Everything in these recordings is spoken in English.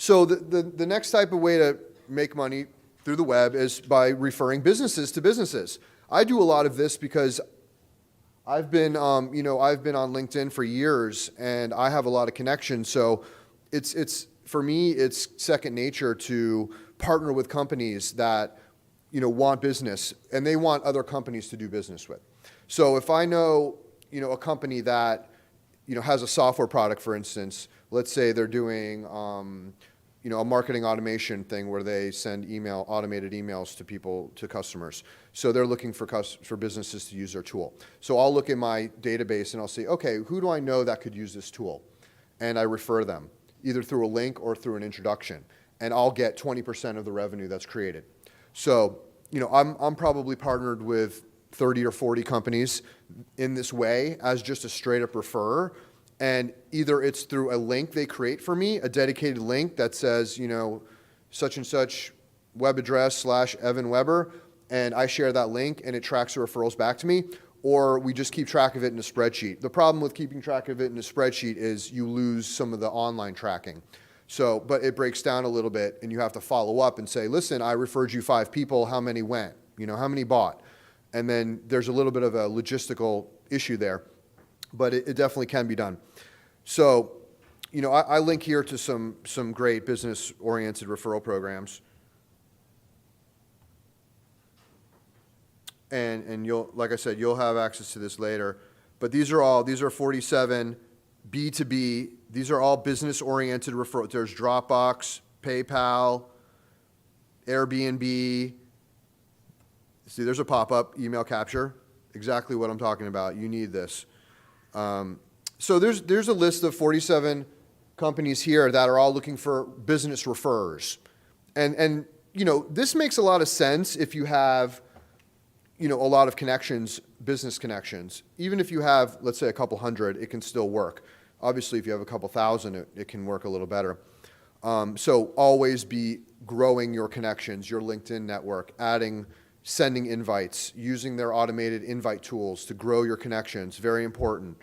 So the next type of way to make money through the web is by referring businesses to businesses. I do a lot of this because I've been on LinkedIn for years, and I have a lot of connections. So it's for me, it's second nature to partner with companies that want business, and they want other companies to do business with. So if I know a company that has a software product, for instance, let's say they're doing a marketing automation thing where they send automated emails to people, to customers. So they're looking for businesses to use their tool. So I'll look in my database and I'll say, okay, who do I know that could use this tool? And I refer them, either through a link or through an introduction. And I'll get 20% of the revenue that's created. So, I'm probably partnered with 30 or 40 companies in this way as just a straight up referrer. And either it's through a link they create for me, a dedicated link that says, such and such web address / Evan Weber, and I share that link and it tracks the referrals back to me, or we just keep track of it in a spreadsheet. The problem with keeping track of it in a spreadsheet is you lose some of the online tracking. So, but it breaks down a little bit and you have to follow up and say, listen, I referred you 5 people, how many went? How many bought? And then there's a little bit of a logistical issue there, but it definitely can be done. So, I link here to some great business-oriented referral programs. And you'll, like I said, you'll have access to this later. But these are 47 B2B. These are all business-oriented referrals. There's Dropbox, PayPal, Airbnb. See, there's a pop-up, email capture. Exactly what I'm talking about. You need this. So there's a list of 47 companies here that are all looking for business referrers. And this makes a lot of sense if you have a lot of connections, business connections. Even if you have, let's say, a couple hundred, it can still work. Obviously, if you have a couple thousand, it can work a little better. So always be growing your connections, your LinkedIn network, sending invites, using their automated invite tools to grow your connections. Very important.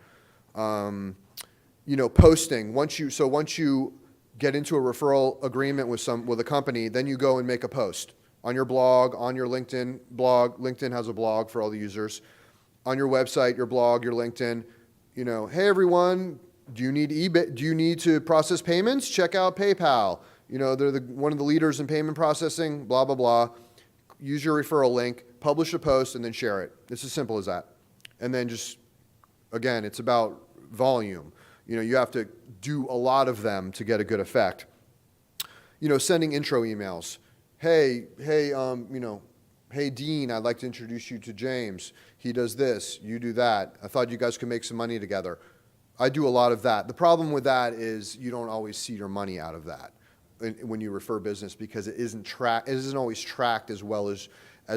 Posting. Once you get into a referral agreement with a company, then you go and make a post on your blog, on your LinkedIn blog. LinkedIn has a blog for all the users. On your website, your blog, your LinkedIn. Hey everyone, do you need to process payments? Check out PayPal. They're one of the leaders in payment processing. Blah blah blah. Use your referral link, publish a post, and then share it. It's as simple as that. And then just, again, it's about volume. You have to do a lot of them to get a good effect. Sending intro emails. Hey, Dean, I'd like to introduce you to James. He does this, you do that. I thought you guys could make some money together. I do a lot of that. The problem with that is you don't always see your money out of that when you refer business, because it isn't always tracked as well as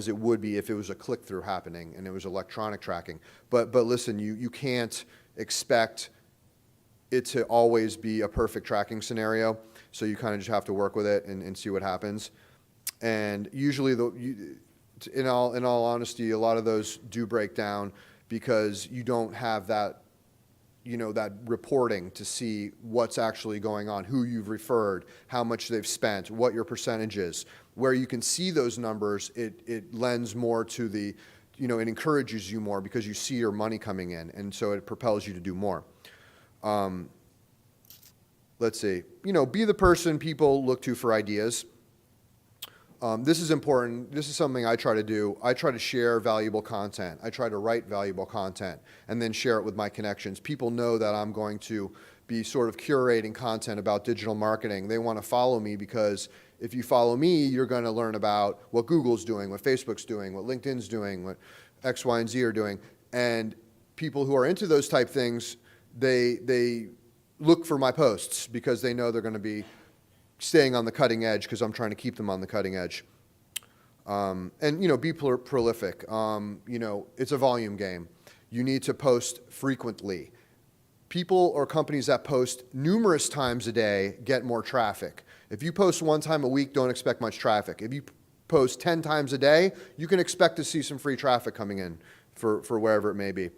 it would be if it was a click-through happening and it was electronic tracking. But listen, you can't expect it to always be a perfect tracking scenario, so you kind of just have to work with it and see what happens. And usually, in all honesty, a lot of those do break down because you don't have that reporting to see what's actually going on, who you've referred, how much they've spent, what your percentage is. Where you can see those numbers, it lends more to the, it encourages you more because you see your money coming in, and so it propels you to do more. Let's see, be the person people look to for ideas. This is important. This is something I try to do. I try to share valuable content. I try to write valuable content and then share it with my connections. People know that I'm going to be sort of curating content about digital marketing. They want to follow me because if you follow me, you're going to learn about what Google's doing, what Facebook's doing, what LinkedIn's doing, what X, Y, and Z are doing. And people who are into those type things, they look for my posts because they know they're going to be staying on the cutting edge because I'm trying to keep them on the cutting edge. And be prolific. It's a volume game. You need to post frequently. People or companies that post numerous times a day get more traffic. If you post one time a week, don't expect much traffic. If you post 10 times a day, you can expect to see some free traffic coming in for wherever it may be.